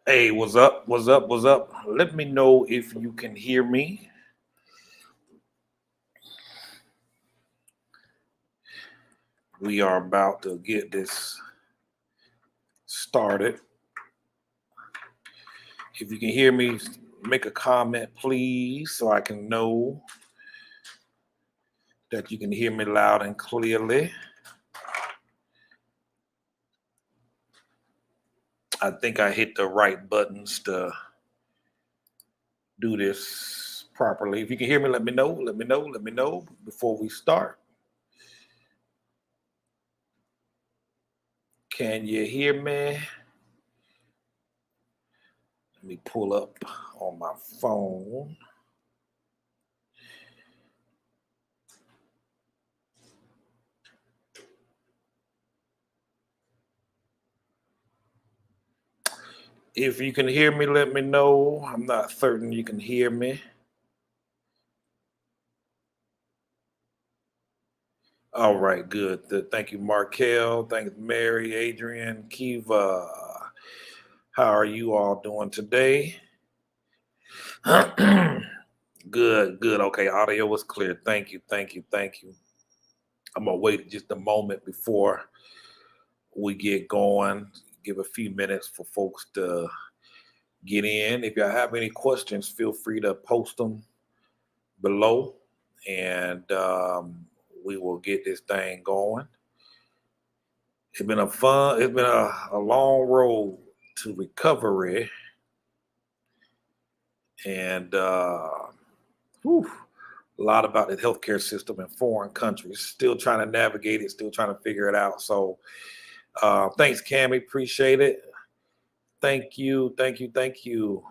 Hey, what's up? What's up? What's up? Let me know if you can hear me. We are about to get this started. If you can hear me, make a comment, please, so I can know that you can hear me loud and clearly. I think I hit the right buttons to do this properly. If you can hear me, let me know. Let me know. Let me know before we start. Can you hear me? Let me pull up on my phone. If you can hear me, let me know. I'm not certain you can hear me. All right, good. Thank you, Markel. Thanks, Mary, Adrian, Kiva. How are you all doing today? Good, good. Okay, audio was clear. Thank you, thank you, thank you. I'm gonna wait just a moment before we get going. Give a few minutes for folks to get in. If y'all have any questions, feel free to post them below, and we will get this thing going. It's been a long road to recovery, and whew, a lot about the healthcare system in foreign countries. Still trying to navigate it, still trying to figure it out. So, thanks, Cammy, appreciate it. Thank you, thank you, thank you.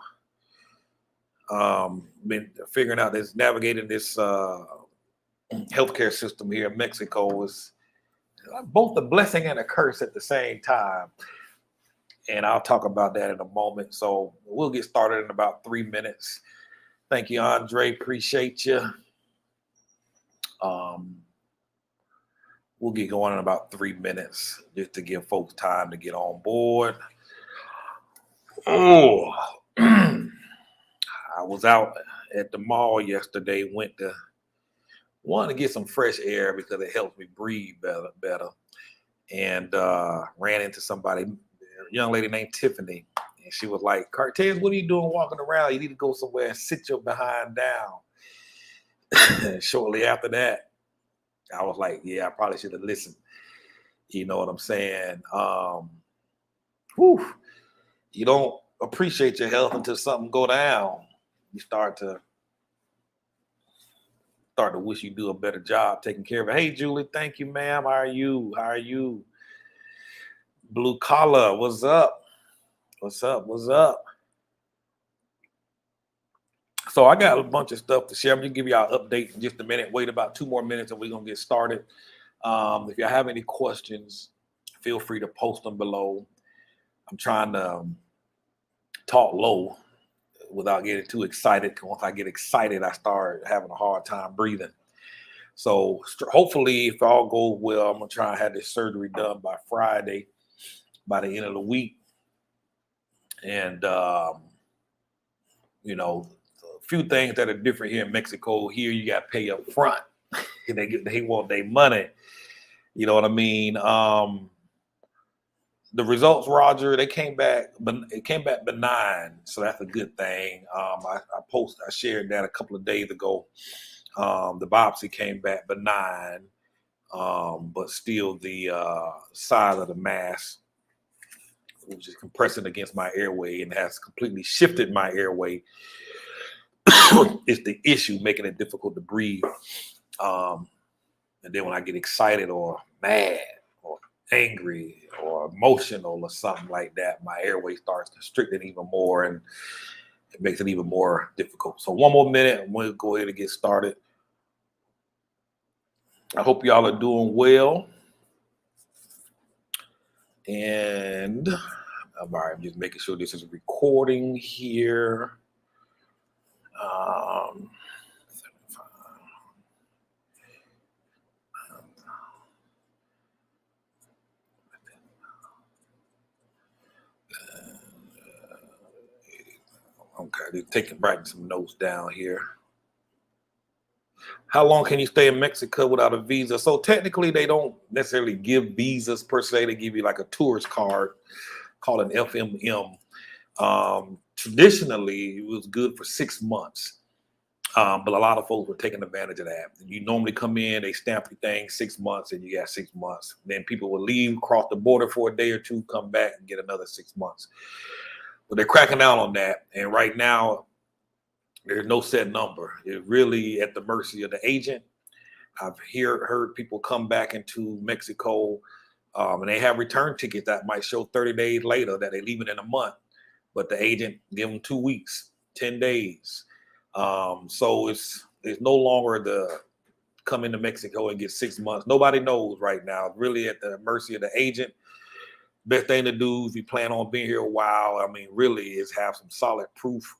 Been figuring out this, navigating this healthcare system here in Mexico is both a blessing and a curse at the same time. And I'll talk about that in a moment. So we'll get started in about 3 minutes. Thank you, Andre. Appreciate you. Um, we'll get going in about 3 minutes just to give folks time to get on board. Oh, I was out at the mall yesterday. Went to wanted to get some fresh air because it helps me breathe better. And ran into somebody, a young lady named Tiffany. And she was like, Cartez, what are you doing walking around? You need to go somewhere and sit your behind down. And shortly after that, I was like, yeah, I probably should have listened. You know what I'm saying? Whew, you don't appreciate your health until something go down. You start to wish you do a better job taking care of it. Hey, Julie, thank you, ma'am. How are you? How are you? Blue collar, what's up? What's up? What's up? So I got a bunch of stuff to share. I'm gonna give y'all an update in just a minute. Wait about 2 more minutes and we're gonna get started. If y'all have any questions, feel free to post them below. I'm trying to talk low without getting too excited. Once I get excited, I start having a hard time breathing. So hopefully, if all goes well, I'm gonna try and have this surgery done by Friday, by the end of the week. And a few things that are different here in Mexico. Here, you got to pay up front. They want their money. You know what I mean? The results, Roger, they came back, but it came back benign, so that's a good thing. I shared that a couple of days ago. The biopsy came back benign, but still the size of the mass, which is compressing against my airway and has completely shifted my airway, is the issue, making it difficult to breathe. And then when I get excited or mad or angry or emotional or something like that, my airway starts constricting even more, and it makes it even more difficult. So 1 more minute and we'll go ahead and get started. I hope y'all are doing well. And I'm all right, I'm just making sure this is recording here. Um, writing some notes down here. How long can you stay in Mexico without a visa? So technically, they don't necessarily give visas per se. They give you like a tourist card called an FMM. Traditionally, it was good for 6 months. But a lot of folks were taking advantage of that. You normally come in, they stamp your thing 6 months, and you got 6 months. Then people will leave, cross the border for a day or two, come back and get another 6 months. But they're cracking down on that. And right now, there's no set number. It's really at the mercy of the agent. I've heard people come back into Mexico, and they have return tickets that might show 30 days later that they leave it in a month, but the agent give them 2 weeks, 10 days. So it's no longer the come into Mexico and get 6 months. Nobody knows right now. Really at the mercy of the agent. Best thing to do if you plan on being here a while, I mean, really is have some solid proof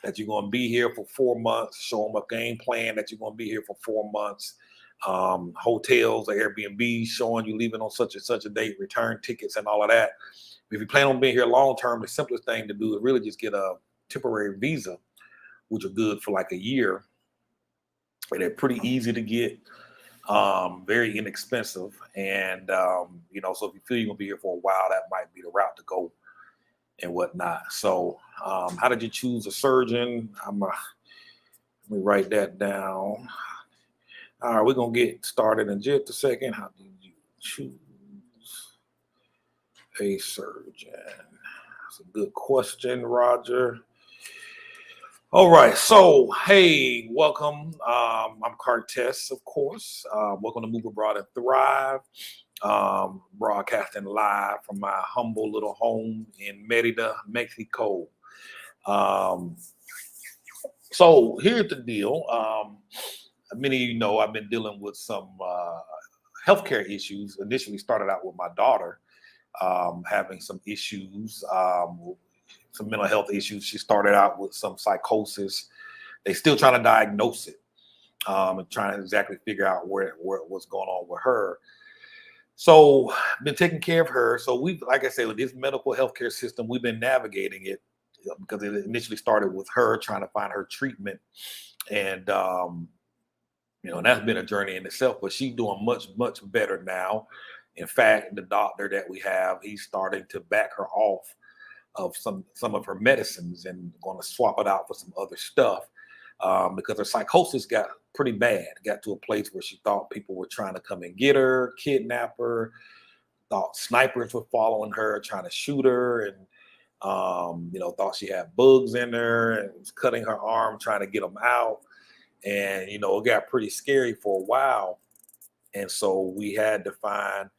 that you're going to be here for 4 months. Show them a game plan that you're going to be here for 4 months. Hotels or Airbnb showing you leaving on such and such a date, return tickets and all of that. If you plan on being here long term, the simplest thing to do is really just get a temporary visa, which are good for like a year. And they're pretty easy to get, very inexpensive. And, so if you feel you're going to be here for a while, that might be the route to go and whatnot. So how did you choose a surgeon? Let me write that down. All right, we're going to get started in just a second. How did you choose a surgeon? That's a good question, Roger. All right, so hey, welcome. I'm Cartes, of course. Welcome to Move Abroad and Thrive. Broadcasting live from my humble little home in Merida, Mexico. So here's the deal. Many of you know I've been dealing with some healthcare issues. Initially started out with my daughter having some issues, some mental health issues. She started out with some psychosis. They still trying to diagnose it and trying to exactly figure out what's going on with her. So been taking care of her. So like I said, with this medical healthcare system, we've been navigating it because it initially started with her trying to find her treatment. And, that's been a journey in itself, but she's doing much, much better now. In fact, the doctor that we have, he's starting to back her off of some of her medicines and going to swap it out for some other stuff because her psychosis got pretty bad. Got to a place where she thought people were trying to come and get her, kidnap her, thought snipers were following her, trying to shoot her, and thought she had bugs in her and was cutting her arm, trying to get them out. And, it got pretty scary for a while. And so we had to find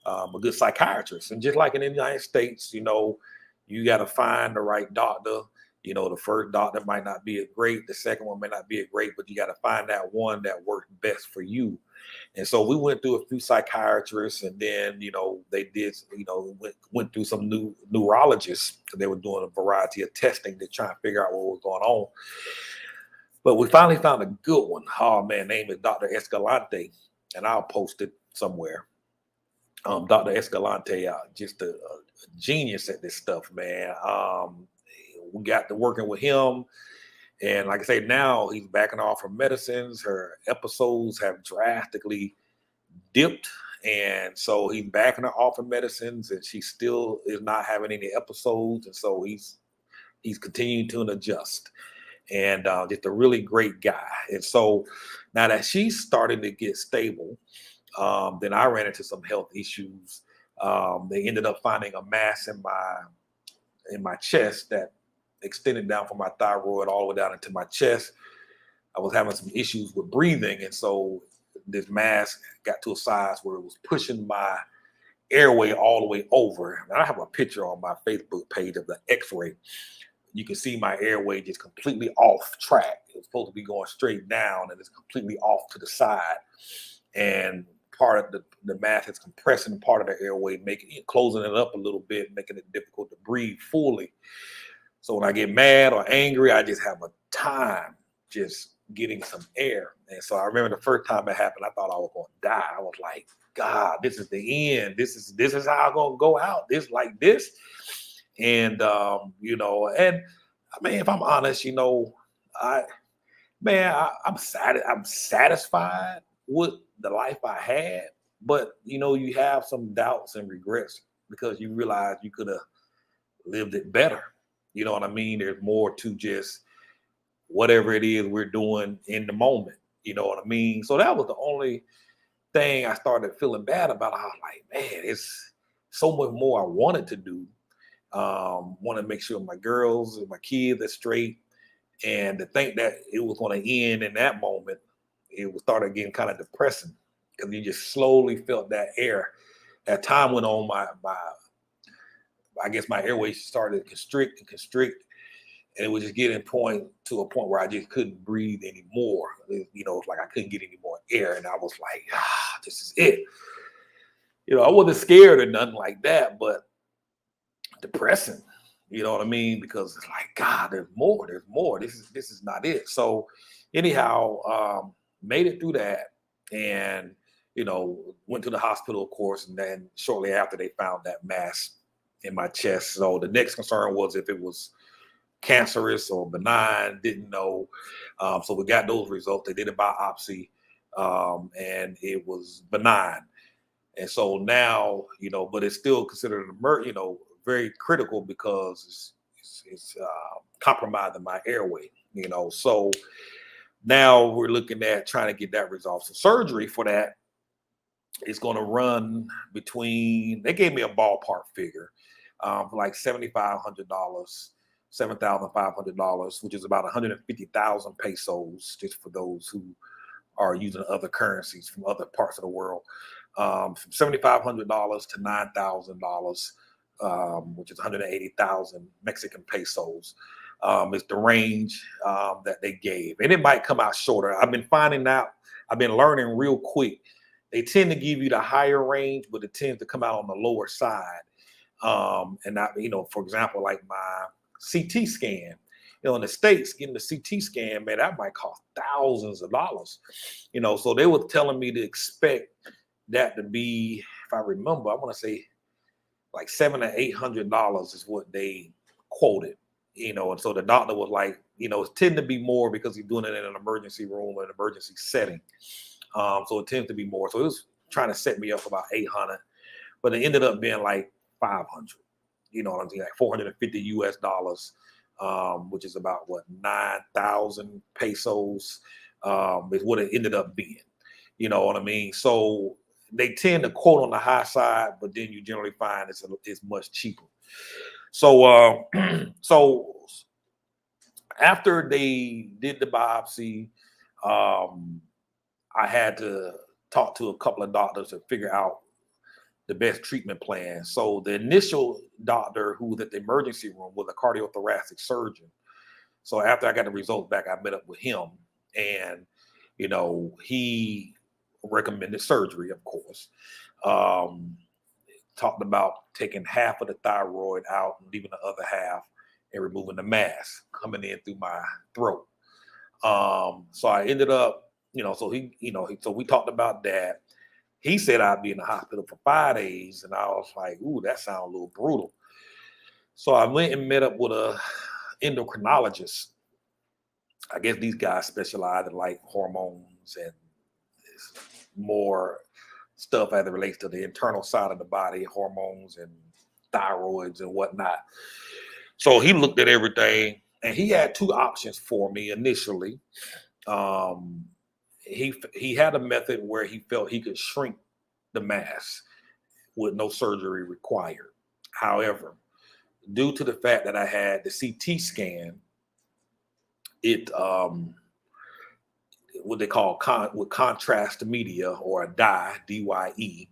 a good psychiatrist. And just like in the United States, you got to find the right doctor. The first doctor might not be as great. The second one may not be as great, but you got to find that one that works best for you. And so we went through a few psychiatrists, and then, they did, went through some new neurologists. They were doing a variety of testing to try and figure out what was going on. But we finally found a good one. Oh man, name is Dr. Escalante, and I'll post it somewhere. Dr. Escalante, just a genius at this stuff, man. We got to working with him. And like I say, now he's backing off her medicines. Her episodes have drastically dipped. And so he's backing her off her medicines, and she still is not having any episodes. And so he's continuing to adjust. And just a really great guy. And so now that she's starting to get stable, then I ran into some health issues. They ended up finding a mass in my chest that extended down from my thyroid all the way down into my chest. I was having some issues with breathing, and so this mass got to a size where it was pushing my airway all the way over. And I have a picture on my Facebook page of the X-ray. You can see my airway just completely off track. It's supposed to be going straight down, and it's completely off to the side. And part of the mass is compressing part of the airway, closing it up a little bit, making it difficult to breathe fully. So when I get mad or angry, I just have a time just getting some air. And so I remember the first time it happened, I thought I was going to die. I was like, God, this is the end. This is how I'm going to go out. This like this. And, and I mean, if I'm honest, I I'm satisfied with the life I had, but you have some doubts and regrets because you realize you could have lived it better. You know what I mean? There's more to just whatever it is we're doing in the moment. You know what I mean? So that was the only thing I started feeling bad about. I was like, man, it's so much more I wanted to do. Want to make sure my girls and my kids are straight. And to think that it was going to end in that moment, it was started getting kind of depressing because you just slowly felt that air. As time went on, my I guess my airways started to constrict and constrict, and it was just getting to a point where I just couldn't breathe anymore. It's like I couldn't get any more air, and I was like, this is it. I wasn't scared or nothing like that, but depressing. You know what I mean? Because it's like, God, there's more. There's more. This is not it. So, anyhow, made it through that, and went to the hospital, of course, and then shortly after they found that mass in my chest. So the next concern was if it was cancerous or benign. Didn't know. So we got those results. They did a biopsy, and it was benign. And so now, but it's still considered very critical because it's compromising my airway. So now we're looking at trying to get that resolved. So surgery for that is going to run between. They gave me a ballpark figure for like $7,500, $7,500, which is about 150,000 pesos, just for those who are using other currencies from other parts of the world. From $7,500 to $9,000, which is 180,000 Mexican pesos, is the range that they gave. And it might come out shorter. I've been learning real quick. They tend to give you the higher range, but it tends to come out on the lower side. And not, for example, like my CT scan, in the States, getting the CT scan, man, that might cost thousands of dollars. So they were telling me to expect that to be, if I remember, I want to say like $700 to $800 is what they quoted. And so the doctor was like, it tend to be more because he's doing it in an emergency room or an emergency setting. So it tends to be more. So it was trying to set me up for about 800, but it ended up being like 500. You know what I'm saying? Like 450 US dollars, which is about what 9,000 pesos, is what it ended up being. You know what I mean? So they tend to quote on the high side, but then you generally find it's much cheaper. So so after they did the biopsy, I had to talk to a couple of doctors to figure out the best treatment plan. So the initial doctor who was at the emergency room was a cardiothoracic surgeon. So after I got the results back, I met up with him, and he recommended surgery, of course. Talked about taking half of the thyroid out and leaving the other half and removing the mass coming in through my throat. So I ended up, so we talked about that. He said I'd be in the hospital for 5 days, and I was like, ooh, that sounds a little brutal. So I went and met up with a endocrinologist. I guess these guys specialize in like hormones and more stuff as it relates to the internal side of the body, hormones and thyroids and whatnot. So he looked at everything, and he had two options for me initially. Um, he had a method where he felt he could shrink the mass with no surgery required. However, due to the fact that I had the CT scan, it what they call with contrast media, or a dye, DYE.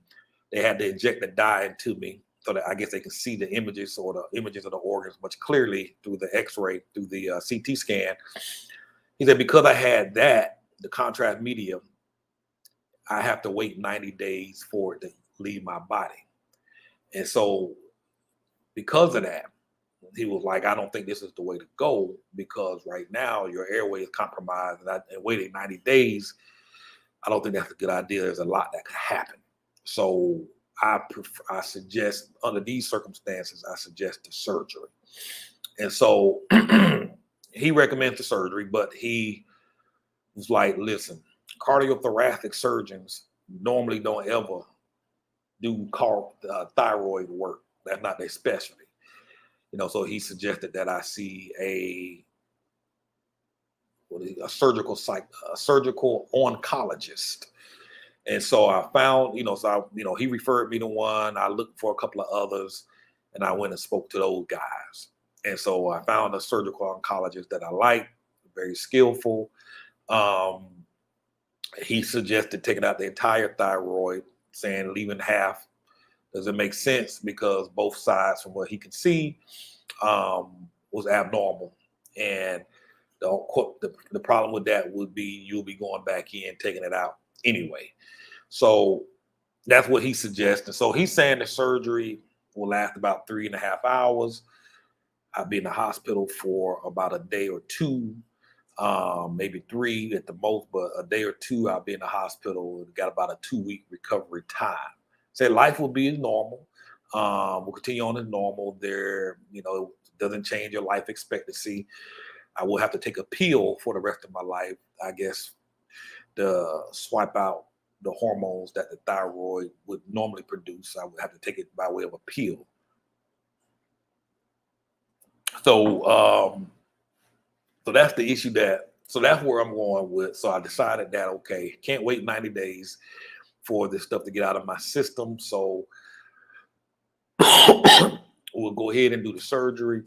They had to inject the dye into me so that I guess they can see the images or the images of the organs much clearly through the X-ray, through the CT scan. He said because I had that, the contrast media, I have to wait 90 days for it to leave my body. And so because of that, he was like, I don't think this is the way to go, because right now your airway is compromised, and waiting 90 days, I don't think that's a good idea. There's a lot that could happen. So I suggest, under these circumstances, I suggest the surgery. And so he recommends the surgery, but he was like, listen, cardiothoracic surgeons normally don't ever do thyroid work. That's not their specialty. So he suggested that I see a surgical oncologist. And so I found, he referred me to one. I looked for a couple of others, and I went and spoke to those guys. And so I found a surgical oncologist that I like, very skillful. He suggested taking out the entire thyroid, saying leaving half doesn't make sense because both sides, from what he could see, was abnormal. And the problem with that would be you'll be going back in, taking it out anyway. So that's what he suggested. So he's saying the surgery will last about 3.5 hours. I'll be in the hospital for about a day or two, maybe 3 at the most, but a day or 2 I'll be in the hospital. Got about a 2-week recovery time. Say life will be as normal. We'll continue on as normal. There, doesn't change your life expectancy. I will have to take a pill for the rest of my life, I guess, to swipe out the hormones that the thyroid would normally produce. I would have to take it by way of a pill. So that's the issue so that's where I'm going with. So I decided that, okay, can't wait 90 days for this stuff to get out of my system. So we'll go ahead and do the surgery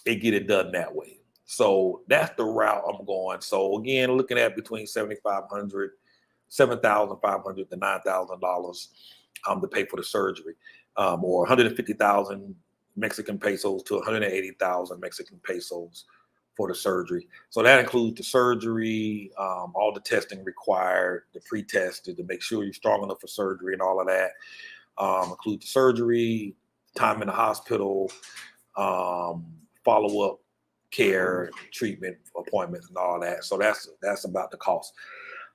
and get it done that way. So that's the route I'm going. So again, looking at between $7,500 to $9,000 to pay for the surgery, or 150,000 Mexican pesos to 180,000 Mexican pesos for the surgery. So that includes the surgery, all the testing required, the pre-test to make sure you're strong enough for surgery and all of that. Include the surgery, time in the hospital, follow-up care, treatment, appointments, and all that. So that's about the cost.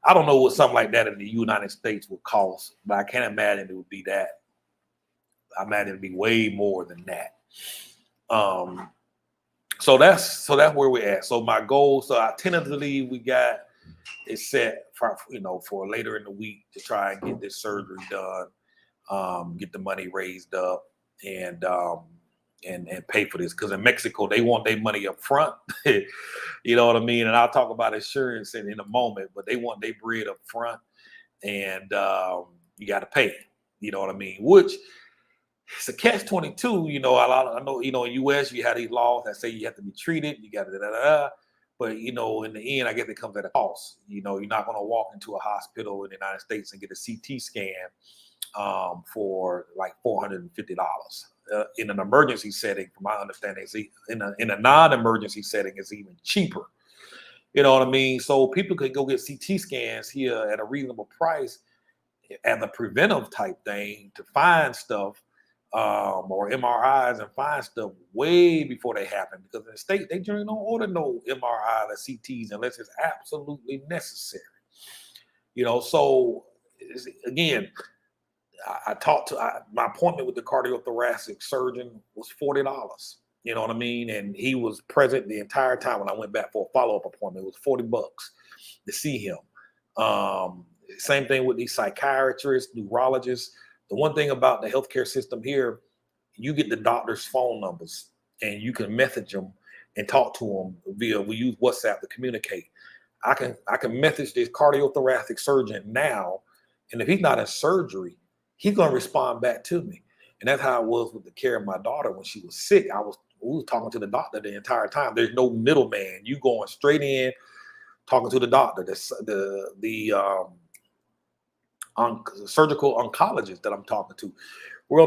I don't know what something like that in the United States would cost, but I can't imagine it would be that. I imagine it'd be way more than that. So that's where we're at. So my goal, I tentatively we got it set for later in the week to try and get this surgery done, get the money raised up, and pay for this, because in Mexico they want their money up front. You know what I mean? And I'll talk about insurance in a moment, but they want their bread up front, and you got to pay. You know what I mean? Which it's a catch-22. I know in U.S. you have these laws that say you have to be treated. You got to but in the end, I guess it comes at a cost. You're not going to walk into a hospital in the United States and get a CT scan for like $450. In an emergency setting, from my understanding, in a non-emergency setting, it's even cheaper. You know what I mean? So people could go get CT scans here at a reasonable price as a preventive type thing to find stuff, or MRIs, and find stuff way before they happen. Because in the state, they generally don't order no MRI or CTs unless it's absolutely necessary. So again, I talked to my appointment with the cardiothoracic surgeon was $40. You know what I mean? And he was present the entire time when I went back for a follow-up appointment. It was $40 to see him. Same thing with these psychiatrists, neurologists. The one thing about the healthcare system here, you get the doctor's phone numbers and you can message them and talk to them we use WhatsApp to communicate. I can message this cardiothoracic surgeon now, and if he's not in surgery, he's going to respond back to me. And that's how it was with the care of my daughter when she was sick. We were talking to the doctor the entire time. There's no middleman. You going straight in, talking to the doctor. The surgical oncologist that I'm talking to. We're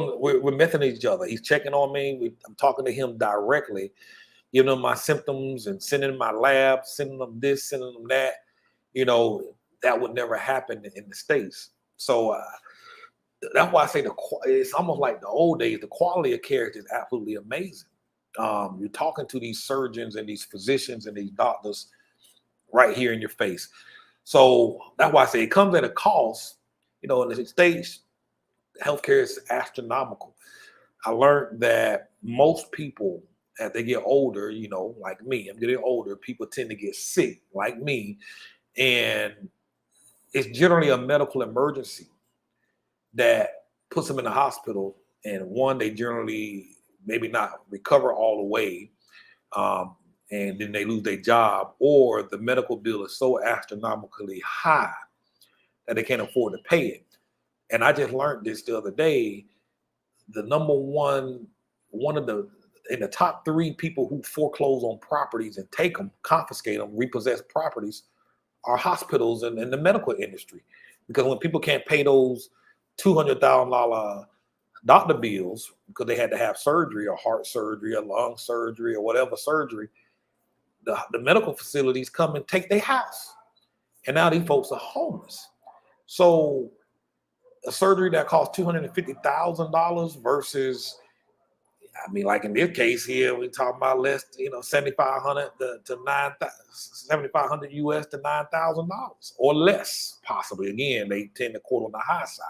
messaging each other. He's checking on me. I'm talking to him directly, giving him my symptoms and sending him my lab, sending them this, sending them that. That would never happen in the States. So that's why I say it's almost like the old days. The quality of care is absolutely amazing. You're talking to these surgeons and these physicians and these doctors right here in your face. So that's why I say it comes at a cost. In the States, healthcare is astronomical. I learned that most people as they get older, you know, like me, I'm getting older, people tend to get sick like me. And it's generally a medical emergency that puts them in the hospital. And one, they generally maybe not recover all the way. Um, and then they lose their job, or the medical bill is so astronomically high that they can't afford to pay it. And I just learned this the other day. The number one of the in the top three people who foreclose on properties and take them, confiscate them, repossess properties are hospitals and the medical industry. Because when people can't pay those $200,000 doctor bills because they had to have surgery, or heart surgery, or lung surgery, or whatever surgery, the medical facilities come and take their house. And now these folks are homeless. So a surgery that costs $250,000 versus, I mean, like in this case here, we talking about less, 7,500 to 7,500 US to $9,000 or less, possibly. Again, they tend to quote on the high side.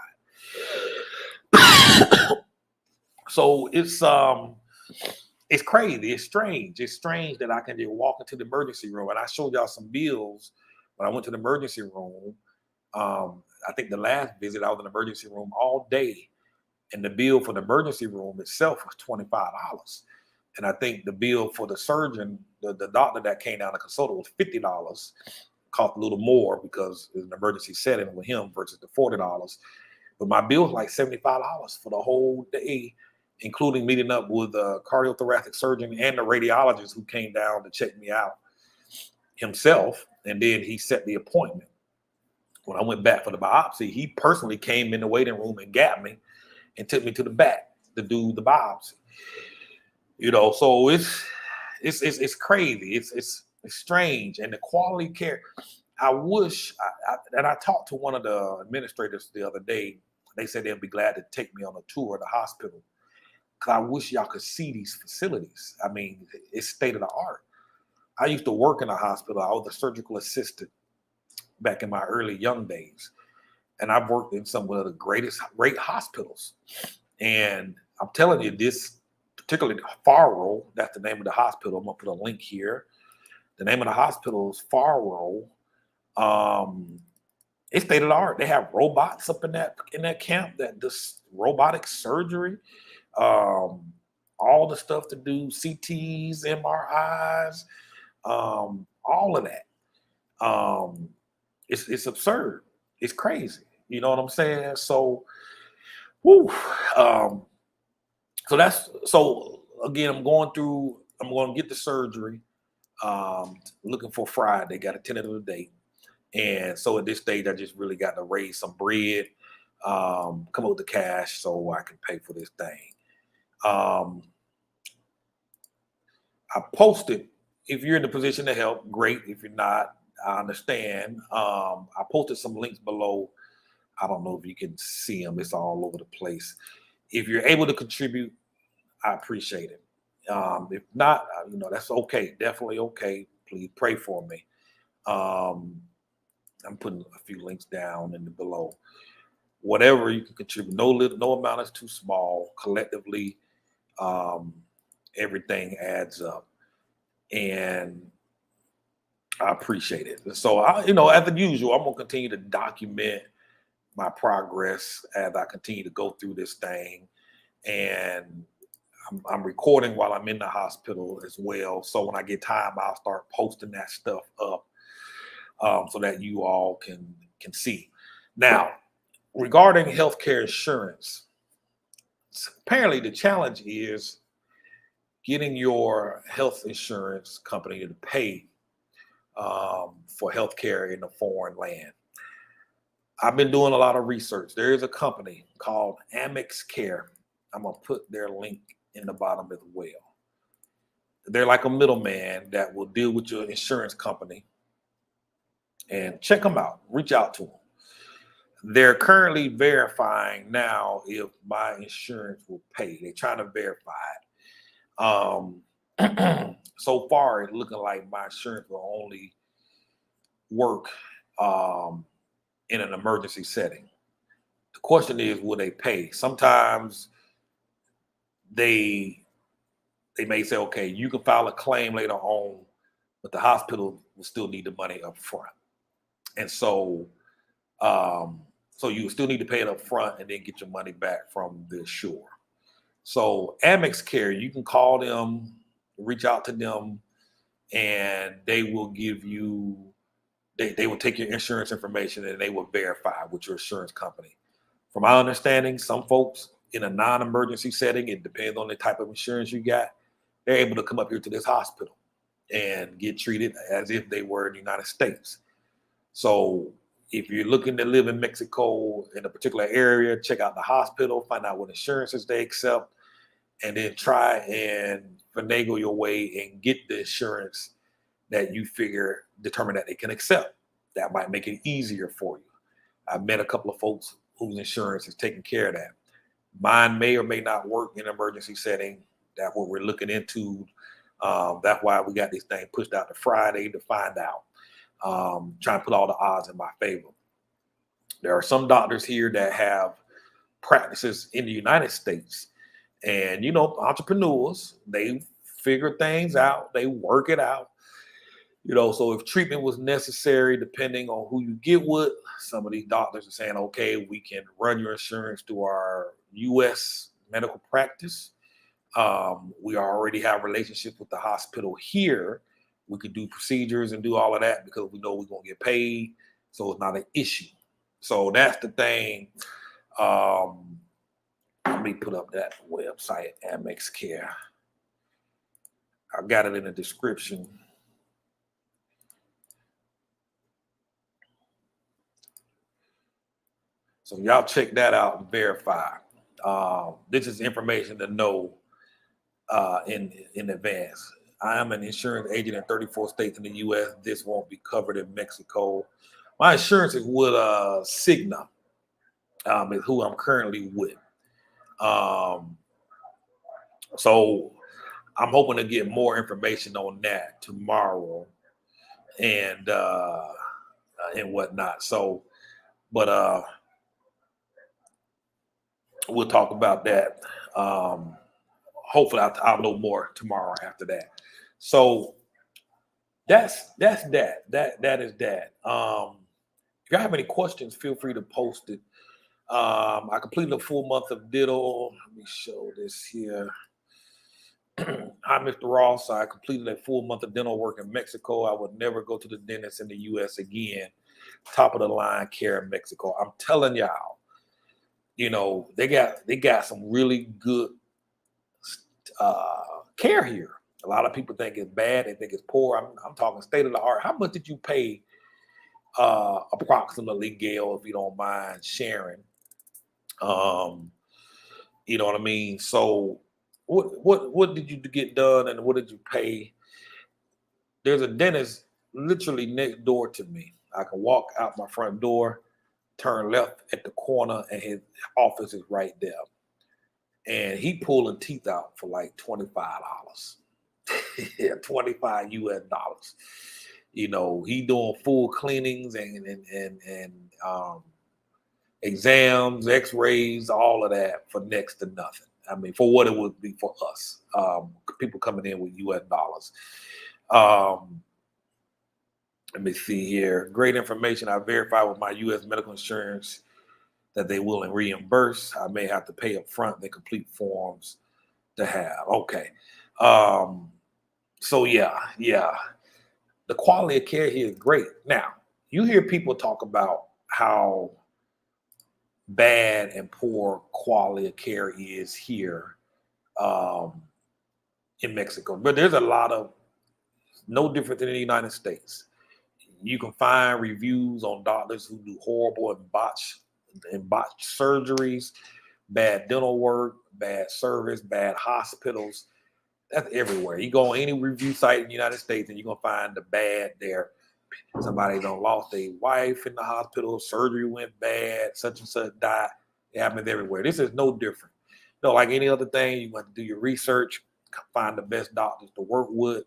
So it's crazy. It's strange. It's strange that I can just walk into the emergency room. And I showed y'all some bills when I went to the emergency room. I think the last visit, I was in the emergency room all day. And the bill for the emergency room itself was $25. And I think the bill for the surgeon, the doctor that came down to consult was $50. Cost a little more because it's an emergency setting with him versus the $40. But my bill was like $75 for the whole day, including meeting up with a cardiothoracic surgeon and the radiologist who came down to check me out himself. And then he set the appointment. When I went back for the biopsy, he personally came in the waiting room and got me and took me to the back to do the biopsy. So it's crazy. It's strange. And the quality care, I wish, and I talked to one of the administrators the other day. They said they'd be glad to take me on a tour of the hospital, because I wish y'all could see these facilities. I mean, it's state of the art. I used to work in a hospital. I was a surgical assistant back in my early young days. And I've worked in some of the great hospitals. And I'm telling you, this, particularly Thyroid, that's the name of the hospital. I'm gonna put a link here. The name of the hospital is Thyroid. It's state of the art. They have robots up in that camp that does robotic surgery, all the stuff to do CTs, MRIs, all of that. It's absurd. It's crazy. You know what I'm saying? So, whoo. So again, I'm going to get the surgery. Looking for Friday, got a tentative date. And so at this stage, I just really got to raise some bread, come up with the cash so I can pay for this thing. I posted, if you're in the position to help, great. If you're not, I understand. I posted some links below. I don't know if you can see them. It's all over the place. If you're able to contribute, I appreciate it. If not, that's okay. Definitely okay. Please pray for me. I'm putting a few links down in the below. Whatever you can contribute. No amount is too small. Collectively, everything adds up. And I appreciate it. So, as usual, I'm going to continue to document my progress as I continue to go through this thing. And I'm recording while I'm in the hospital as well. So when I get time, I'll start posting that stuff up so that you all can see. Now, regarding healthcare insurance, apparently the challenge is getting your health insurance company to pay for healthcare in a foreign land. I've been doing a lot of research. There is a company called Amex Care. I'm going to put their link in the bottom as well. They're like a middleman that will deal with your insurance company. And check them out. Reach out to them. They're currently verifying now if my insurance will pay. They're trying to verify it. So far, it's looking like my insurance will only work in an emergency setting. The question is, will they pay? Sometimes they they may say, okay, you can file a claim later on, but the hospital will still need the money up front. And um, so you still need to pay it up front and then get your money back from the insurer. So Amex Care, you can call them, reach out to them, and they will give you, they will take your insurance information and they will verify with your insurance company. From my understanding, some folks in a non-emergency setting, it depends on the type of insurance you got, they're able to come up here to this hospital and get treated as if they were in the United States. So if you're looking to live in Mexico in a particular area, check out the hospital, find out what insurances they accept, and then try and finagle your way and get the insurance that you figure determine that they can accept. That might make it easier for you. I've met a couple of folks whose insurance is taking care of that. Mine may or may not work in an emergency setting. That's what we're looking into. That's why we got this thing pushed out to Friday to find out. Trying to put all the odds in my favor. There are some doctors here that have practices in the United States. And, you know, entrepreneurs, they figure things out, they work it out. You know, so if treatment was necessary, depending on who you get with, some of these doctors are saying, okay, we can run your insurance through our U.S. medical practice. We already have relationships with the hospital here. We could do procedures and do all of that because we know we're going to get paid. So it's not an issue. So that's the thing. Let me put up that website, Amex Care. I got it in the description. So y'all check that out and verify. This is information to know in advance. I am an insurance agent in 34 states in the U.S. This won't be covered in Mexico. My insurance is with Cigna, is who I'm currently with. So I'm hoping to get more information on that tomorrow and whatnot. So, but we'll talk about that. Hopefully I'll know more tomorrow after that. So that's that. That is that. If you have any questions, feel free to post it. I completed a full month of Diddle. Let me show this here. Hi, Mr. Ross. I completed a full month of dental work in Mexico. I would never go to the dentist in the U.S. again. Top of the line care in Mexico. I'm telling y'all, you know, they got some really good care here. A lot of people think it's bad. They think it's poor. I'm talking state of the art. How much did you pay approximately, Gail, if you don't mind sharing? You know what I mean? So what did you get done and what did you pay? There's a dentist literally next door to me. I can walk out my front door, turn left at the corner, and his office is right there. And he pulling teeth out for like $25. Yeah, 25 US dollars. You know, he doing full cleanings and exams, x-rays, all of that for next to nothing. I mean, for what it would be for us, people coming in with US dollars. Let me see here. Great information. I verified with my US medical insurance that they will reimburse. I may have to pay up front the complete forms to have. Okay. So yeah. The quality of care here is great. Now, you hear people talk about how bad and poor quality of care is here in Mexico, but there's a lot of no different than in the United States. You can find reviews on doctors who do horrible and botched surgeries, bad dental work, bad service, bad hospitals. That's everywhere. You go on any review site in the United States and you're going to find the bad there. Somebody done lost their wife in the hospital, surgery went bad, such and such died. It happens everywhere. This is no different. No, like any other thing, you want to do your research, find the best doctors to work with,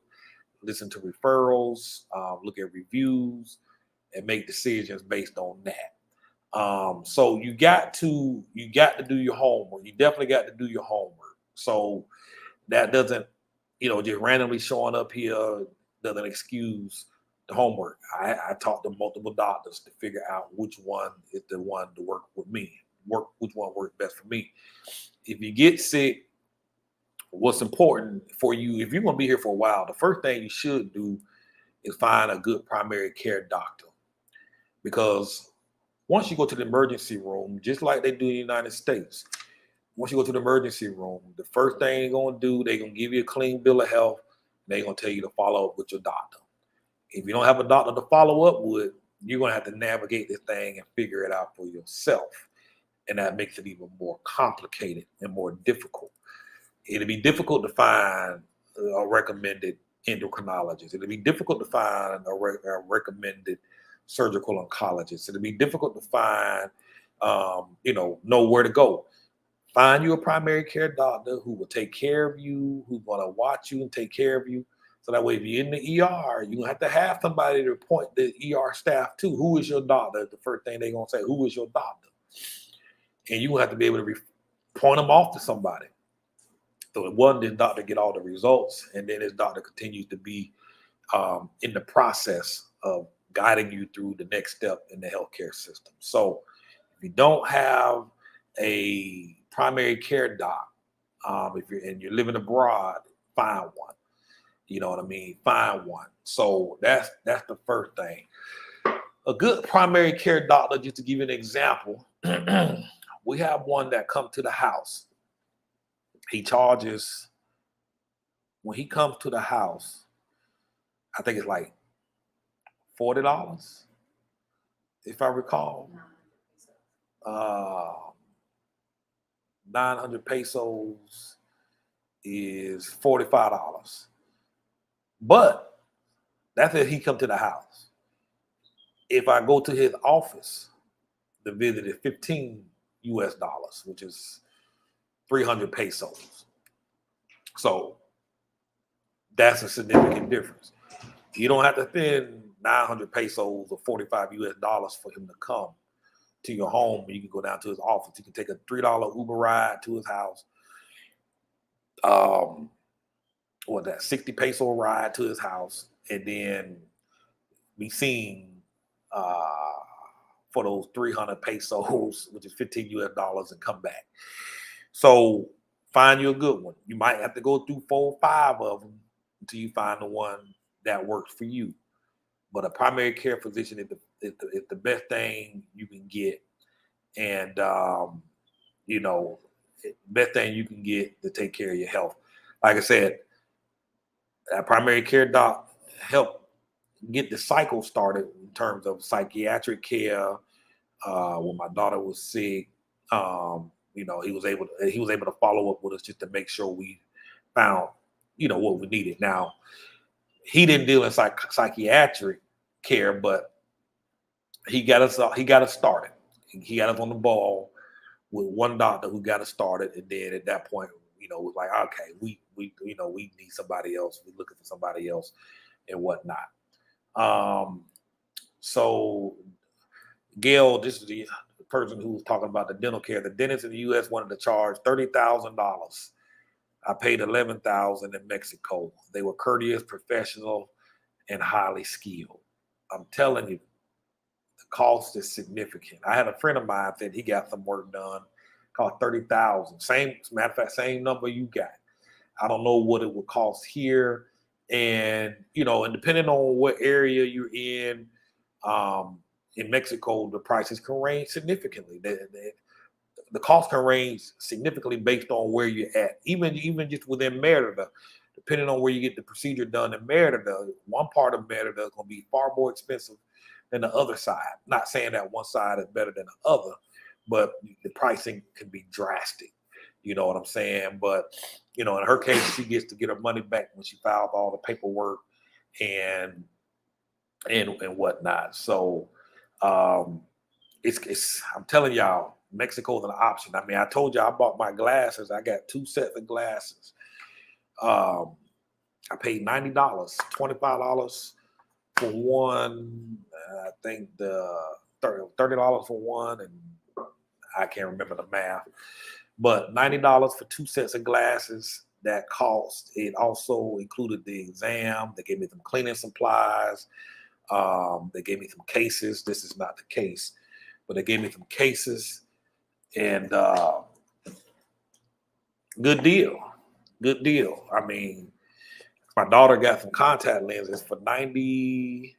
listen to referrals, look at reviews, and make decisions based on that. So you got to do your homework. You definitely got to do your homework. So that doesn't just randomly showing up here doesn't excuse the homework. I talked to multiple doctors to figure out which one is the one to work with me, which one works best for me. If you get sick, what's important for you, if you're going to be here for a while, the first thing you should do is find a good primary care doctor. Because once you go to the emergency room, just like they do in the United States, once you go to the emergency room, the first thing they're going to do, they're going to give you a clean bill of health. And they're going to tell you to follow up with your doctor. If you don't have a doctor to follow up with, you're going to have to navigate this thing and figure it out for yourself. And that makes it even more complicated and more difficult. It'll be difficult to find a recommended endocrinologist. It'll be difficult to find a recommended surgical oncologist. It'll be difficult to find, know where to go. Find you a primary care doctor who will take care of you, who's going to watch you and take care of you. So that way, if you're in the ER, you're going to have somebody to point the ER staff to. Who is your doctor? The first thing they're going to say, who is your doctor? And you have to be able to point them off to somebody. So it wasn't this doctor get all the results, and then this doctor continues to be in the process of guiding you through the next step in the healthcare system. So if you don't have a primary care doc, if you're living abroad, find one. You know what I mean? Find one. So that's the first thing. A good primary care doctor, just to give you an example, we have one that comes to the house. He charges, when he comes to the house, I think it's like $40, if I recall. 900 pesos is $45. But that's if he come to the house. If I go to his office, the visit is $15 US, which is 300 pesos. So that's a significant difference. You don't have to spend 900 pesos or $45 US for him to come to your home. You can go down to his office. You can take a $3 Uber ride to his house. That 60 peso ride to his house, and then be seen for those 300 pesos, which is $15 US, and come back. So find you a good one. You might have to go through 4 or 5 of them until you find the one that works for you. But a primary care physician is the best thing you can get, and best thing you can get to take care of your health. Like I said, that primary care doc helped get the cycle started in terms of psychiatric care. When my daughter was sick, he was able to follow up with us just to make sure we found, what we needed. Now, he didn't deal in psychiatric care, but he got us started. He got us on the ball with one doctor who got us started, and then at that point, it was like, okay, we need somebody else. We're looking for somebody else and whatnot. So Gail, this is the person who was talking about the dental care. The dentist in the U.S. wanted to charge $30,000. I paid $11,000 in Mexico. They were courteous, professional, and highly skilled. I'm telling you, the cost is significant. I had a friend of mine said he got some work done, cost $30,000. Same, matter of fact, same number you got. I don't know what it would cost here, and and depending on what area you're in Mexico, the prices can range significantly. The cost can range significantly based on where you're at. Even just within Merida, depending on where you get the procedure done in Merida, one part of Merida is going to be far more expensive than the other side. Not saying that one side is better than the other, but the pricing can be drastic. You know what I'm saying? But, in her case, she gets to get her money back when she filed all the paperwork and whatnot. So it's I'm telling y'all, Mexico is an option. I mean, I told you I bought my glasses. I got 2 sets of glasses. I paid $90, $25 for one. I think the $30 for one, and I can't remember the math. But $90 for 2 sets of glasses. that cost. It also included the exam. They gave me some cleaning supplies. They gave me some cases. This is not the case, but they gave me some cases, and good deal. Good deal. I mean, my daughter got some contact lenses for 90,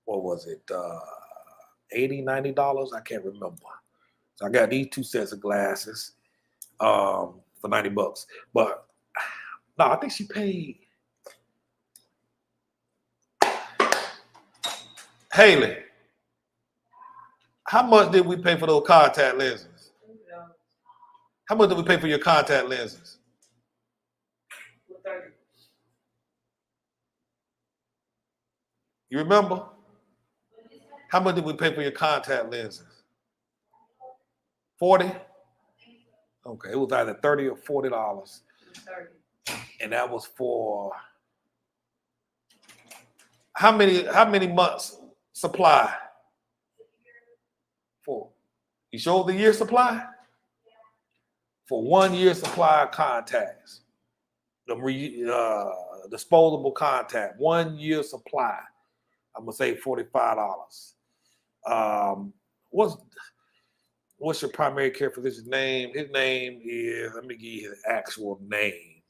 what was it? $80, $90. I can't remember. So I got these 2 sets of glasses for $90. But no, I think she paid. Haley, how much did we pay for those contact lenses? How much did we pay for your contact lenses? You remember? How much did we pay for your contact lenses? 40? Okay, it was either $30 or $40. And that was for how many months supply? For you showed the year supply? For 1 year supply of contacts. The disposable contact, 1 year supply. I'm gonna say $45. What's your primary care physician's name? His name is, let me give you his actual name.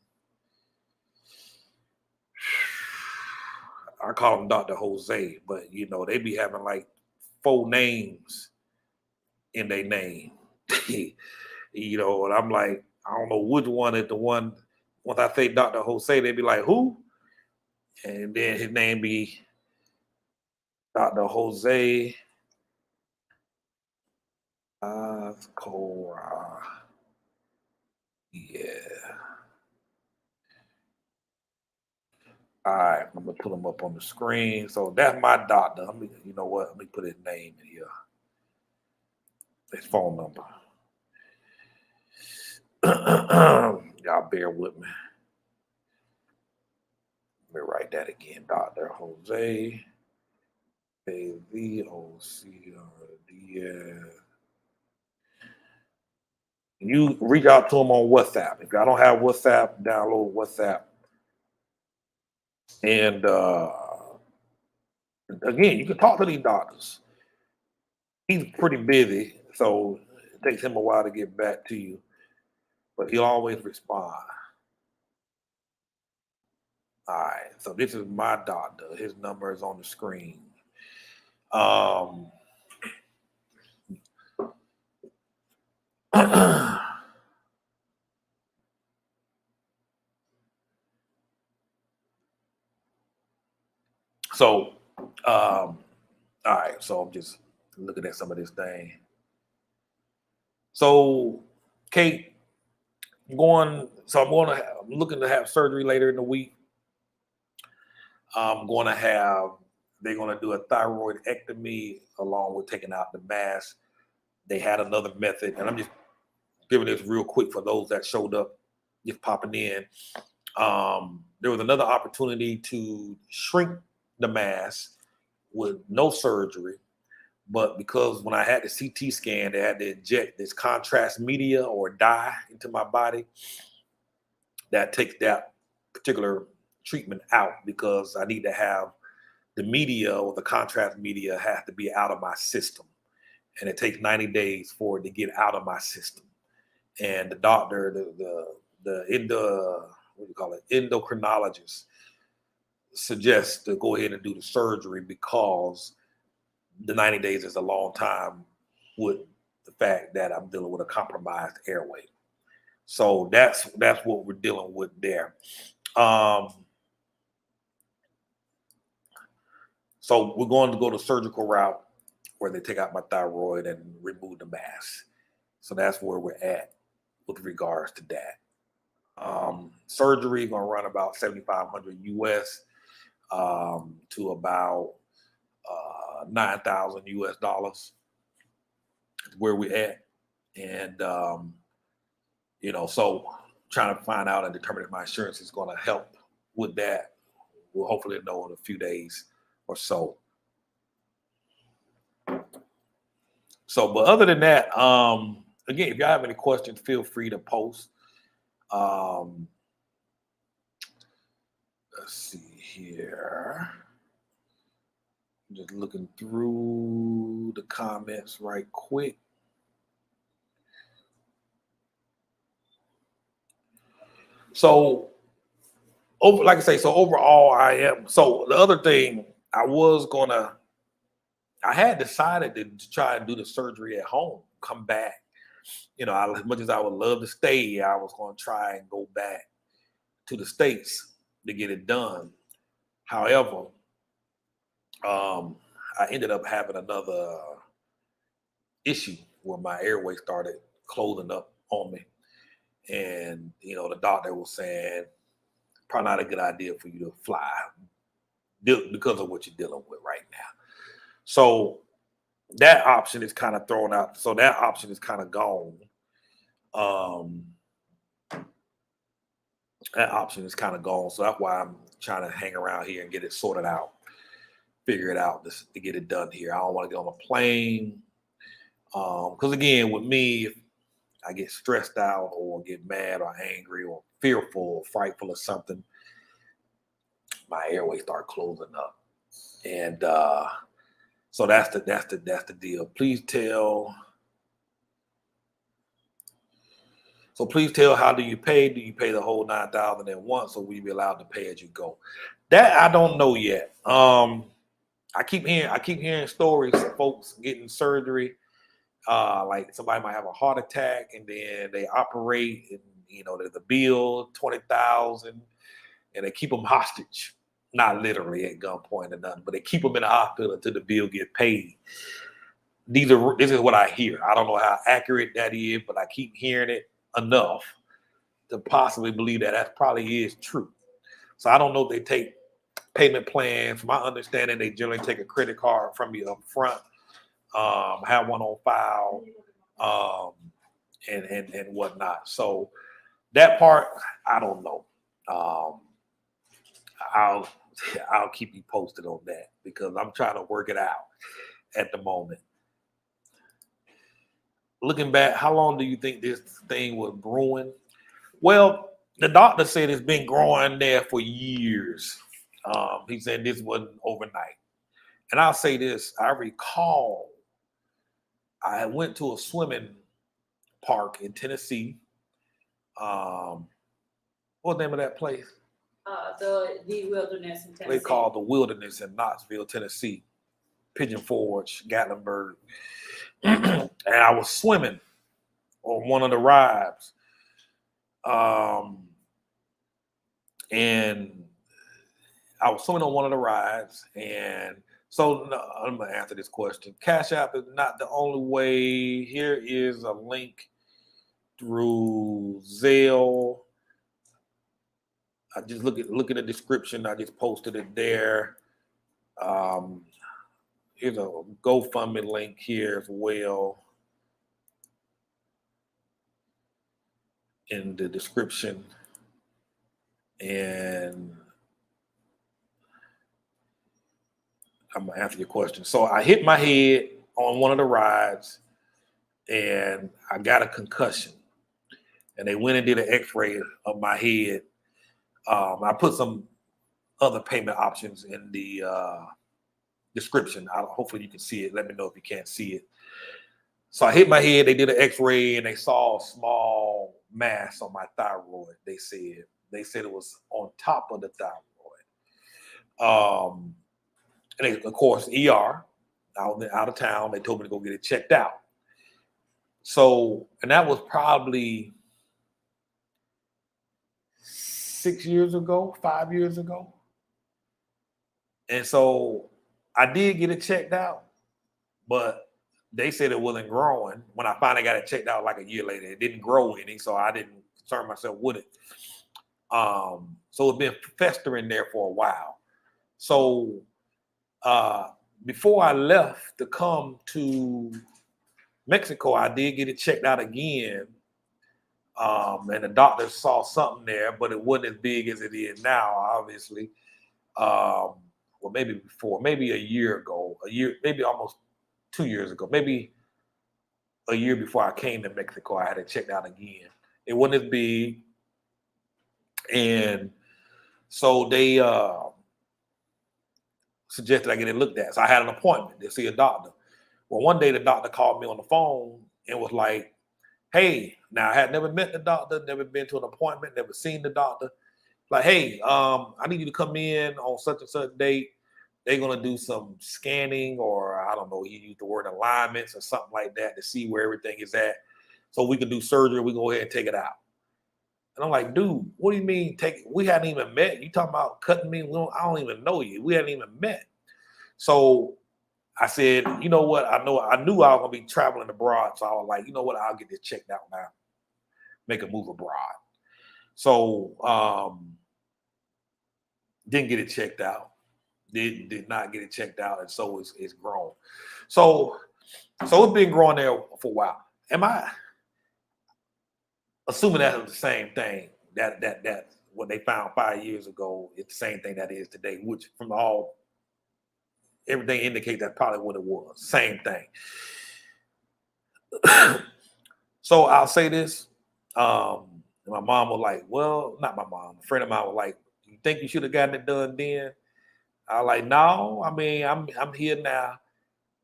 I call him Dr. Jose, but you know, they be having like 4 names in their name. You know, and I'm like, I don't know which one is the one. Once I say Dr. Jose, they be like, who? And then his name be Dr. Jose Cora. Yeah. All right, I'm gonna put him up on the screen. So that's my doctor. You know what? Let me put his name in here. His phone number. Y'all bear with me. Let me write that again. Dr. Jose AVOCRDS. You reach out to him on WhatsApp. If y'all don't have WhatsApp, download WhatsApp. And again, you can talk to these doctors. He's pretty busy, so it takes him a while to get back to you, but he'll always respond. All right, so this is my doctor. His number is on the screen. So, all right, so I'm just looking at some of this thing. So, Kate, I'm looking to have surgery later in the week. They're going to do a thyroidectomy along with taking out the mass. They had another method, and I'm just giving this real quick for those that showed up, just popping in. There was another opportunity to shrink the mass with no surgery, but because when I had the CT scan, they had to inject this contrast media or dye into my body that takes that particular treatment out, because I need to have the media, or the contrast media has to be out of my system. And it takes 90 days for it to get out of my system. And the doctor, endocrinologist suggests to go ahead and do the surgery, because the 90 days is a long time with the fact that I'm dealing with a compromised airway. So that's what we're dealing with there. So we're going to go the surgical route where they take out my thyroid and remove the mass. So that's where we're at with regards to that. Surgery going to run about $7,500 US to about $9,000 US, where we at. And so trying to find out and determine if my insurance is going to help with that. We'll hopefully know in a few days or so. So, but other than that, again, if y'all have any questions, feel free to post. let's see here. Just looking through the comments right quick. So, like I say, so overall, I am. So the other thing, I had decided to try and do the surgery at home, come back. As much as I would love to stay, I was going to try and go back to the States to get it done. However, I ended up having another issue where my airway started closing up on me. And, the doctor was saying, probably not a good idea for you to fly because of what you're dealing with right now. So that option is kind of thrown out. So that option is kind of gone. That option is kind of gone. So that's why I'm trying to hang around here and get it sorted out, figure it out to get it done here. I don't want to get on a plane. Because again, with me, if I get stressed out or get mad or angry or fearful or frightful or something, my airways start closing up. And so that's the deal. Please tell, how do you pay? Do you pay the whole $9,000 at once, or will you be allowed to pay as you go? That I don't know yet. I keep hearing stories of folks getting surgery. Like somebody might have a heart attack and then they operate, and there's a bill $20,000, and they keep them hostage. Not literally at gunpoint or nothing, but they keep them in the hospital until the bill get paid. This is what I hear. I don't know how accurate that is, but I keep hearing it enough to possibly believe that probably is true. So I don't know if they take payment plans. From my understanding, they generally take a credit card from you up front, have one on file, and whatnot. So that part, I don't know. I'll keep you posted on that because I'm trying to work it out at the moment. Looking back, how long do you think this thing was brewing? Well, the doctor said it's been growing there for years. He said this wasn't overnight. And I'll say this, I recall I went to a swimming park in Tennessee. What's the name of that place? The Wilderness in Tennessee. They call the Wilderness in Knoxville, Tennessee, Pigeon Forge, Gatlinburg. And I was swimming on one of the rides. And I was swimming on one of the rides. And so I'm going to answer this question. Cash App is not the only way. Here is a link through Zelle. I just look at the description. I just posted it there. Here's a GoFundMe link here as well in the description. And I'm gonna answer your question. So I hit my head on one of the rides and I got a concussion. And they went and did an x-ray of my head. I put some other payment options in the description. Hopefully you can see it. Let me know if you can't see it. So I hit my head. They did an x-ray and they saw a small mass on my thyroid. They said it was on top of the thyroid. And they, of course, ER, out of town. They told me to go get it checked out. So, and that was probably 5 years ago. And so I did get it checked out, but they said it wasn't growing. When I finally got it checked out like a year later, it didn't grow any, so I didn't concern myself with it. So it's been festering there for a while. So before I left to come to Mexico, I did get it checked out again. And the doctor saw something there, but it wasn't as big as it is now, obviously. Well, maybe before, maybe a year, maybe almost 2 years ago, maybe a year before I came to Mexico, I had it checked out again. It wasn't as big. And So they suggested I get it looked at. So I had an appointment to see a doctor. Well, one day the doctor called me on the phone and was like, hey, now I had never met the doctor, never been to an appointment, never seen the doctor. Like, hey, I need you to come in on such and such date. They're gonna do some scanning, or I don't know, he used the word alignments or something like that to see where everything is at. So we can do surgery, we go ahead and take it out. And I'm like, dude, what do you mean take it? We hadn't even met. You talking about cutting me? I don't even know you. We hadn't even met. So I said, you know what? I knew I was gonna be traveling abroad. So I was like, you know what? I'll get this checked out now. Make a move abroad. So didn't get it checked out. Did not get it checked out, and so it's grown. So it's been growing there for a while. Am I assuming that was the same thing that what they found 5 years ago? It's the same thing that is today, which from everything indicates that's probably what it was. Same thing. So I'll say this. My mom was like, well, not my mom. A friend of mine was like, you think you should have gotten it done then? I was like, no, I mean, I'm here now.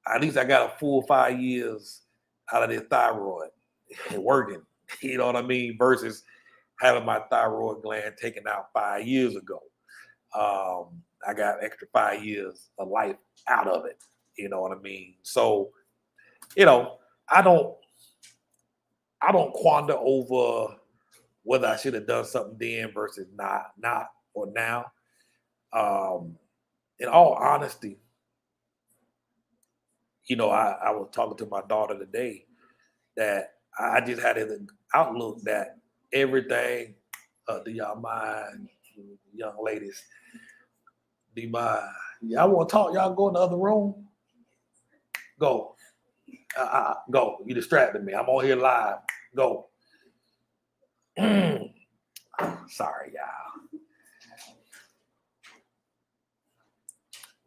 At least I got a full 5 years out of this thyroid working. You know what I mean? Versus having my thyroid gland taken out 5 years ago. I got extra 5 years of life out of it. You know what I mean? So, I don't quander over whether I should have done something then versus not or now. In all honesty, I was talking to my daughter today that I just had an outlook that everything, do y'all mind, young ladies? Do you mind? Y'all want to talk? Y'all go in the other room? Go. Go. You distracted me. I'm on here live. Go. Sorry, y'all.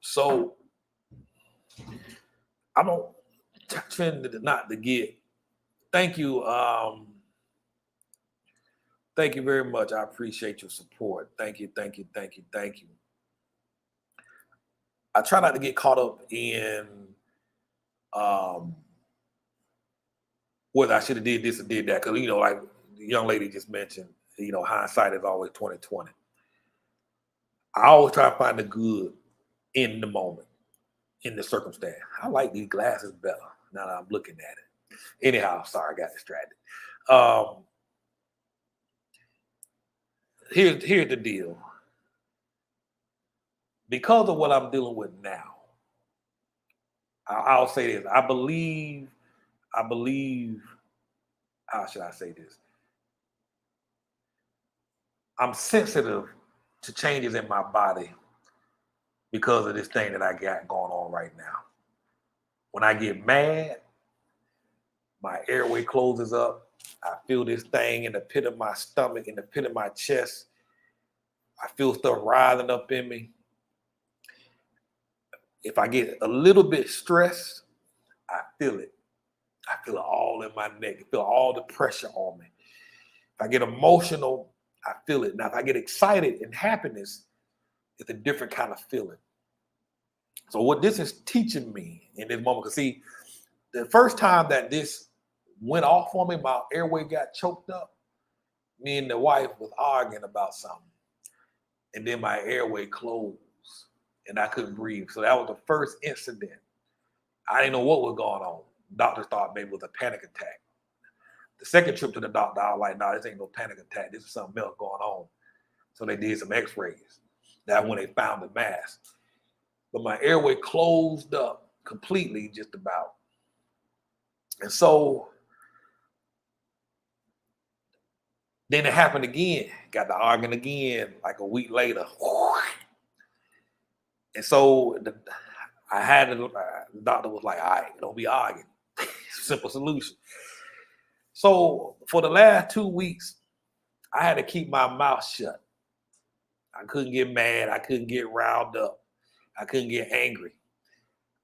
So I don't tend not to get. Thank you. Thank you very much. I appreciate your support. Thank you. Thank you. Thank you. Thank you. I try not to get caught up in whether I should have did this or did that. Because, like the young lady just mentioned, hindsight is always 20/20. I always try to find the good in the moment, in the circumstance. I like these glasses better now that I'm looking at it. Anyhow, sorry, I got distracted. Here's the deal. Because of what I'm dealing with now, I'll say this. I believe, how should I say this? I'm sensitive to changes in my body because of this thing that I got going on right now. When I get mad, my airway closes up. I feel this thing in the pit of my stomach, in the pit of my chest. I feel stuff rising up in me. If I get a little bit stressed, I feel it. I feel it all in my neck. I feel all the pressure on me. If I get emotional, I feel it. Now, if I get excited and happiness, it's a different kind of feeling. So what this is teaching me in this moment, because see, the first time that this went off on me, my airway got choked up. Me and the wife was arguing about something. And then my airway closed and I couldn't breathe. So that was the first incident. I didn't know what was going on. Doctors thought maybe it was a panic attack. The second trip to the doctor, I was like, no, this ain't no panic attack. This is something else going on. So they did some x-rays. That's when they found the mass. But my airway closed up completely, just about. And so then it happened again. Got to arguing again like a week later. And so the doctor was like, all right, don't be arguing. Simple solution. So for the last 2 weeks, I had to keep my mouth shut. I couldn't get mad. I couldn't get riled up. I couldn't get angry.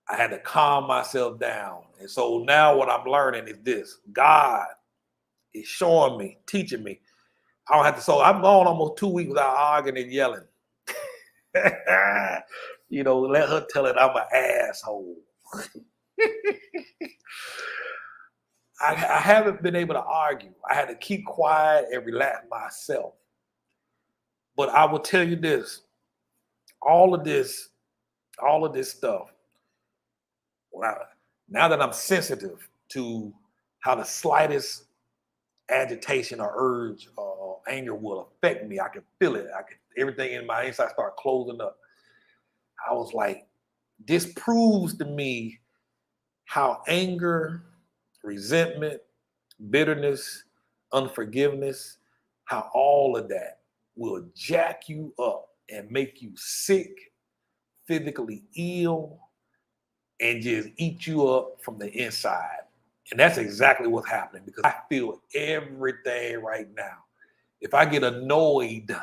I had to calm myself down. And so now what I'm learning is this. God is showing me, teaching me. I don't have to. So I'm gone almost 2 weeks without arguing and yelling. Let her tell it I'm an asshole. I haven't been able to argue. I had to keep quiet and relax myself. But I will tell you this, all of this stuff, now that I'm sensitive to how the slightest agitation or urge or anger will affect me, I can feel it. Everything in my inside start closing up. I was like, this proves to me how anger, resentment, bitterness, unforgiveness, how all of that will jack you up and make you sick, physically ill, and just eat you up from the inside. And that's exactly what's happening because I feel everything right now. If I get annoyed,